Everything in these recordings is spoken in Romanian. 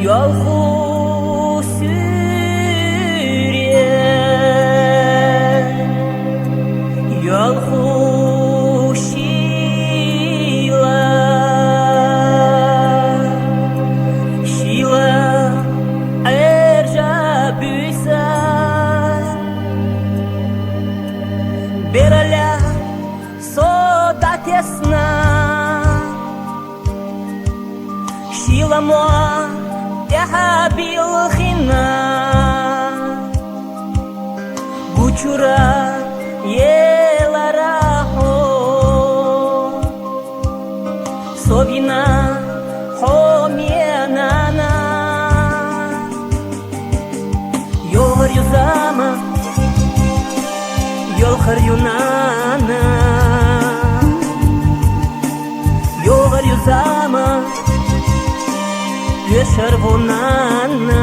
yol sürüyor, yol şila erca büyse berala soda tesna şila moa Ehabil khina Buchura yelara ho Sovina ho mienana Yol yuzama Yol kharyunana Yol yuzama Червонана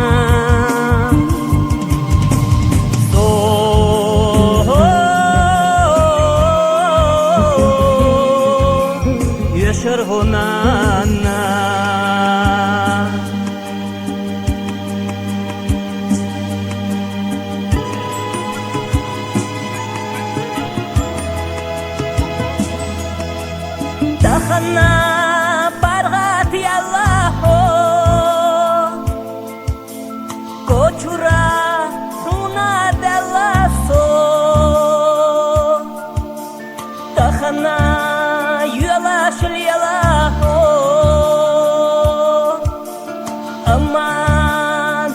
червонана Тахана паргат яллахо Cochura una de lazo Tahana yola shliela ho Amma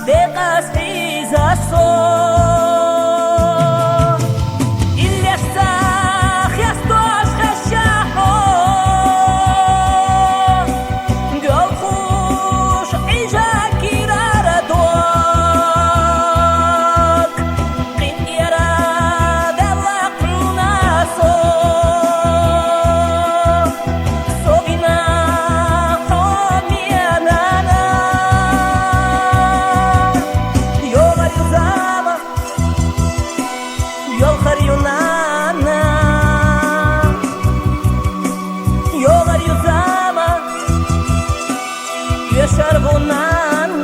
de qashiza so Illa sakh yastosh khashaho Gol khush ija kirara do Червонана червонана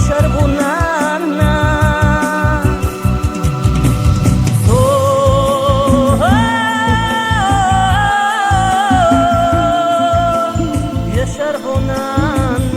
Червонана червонана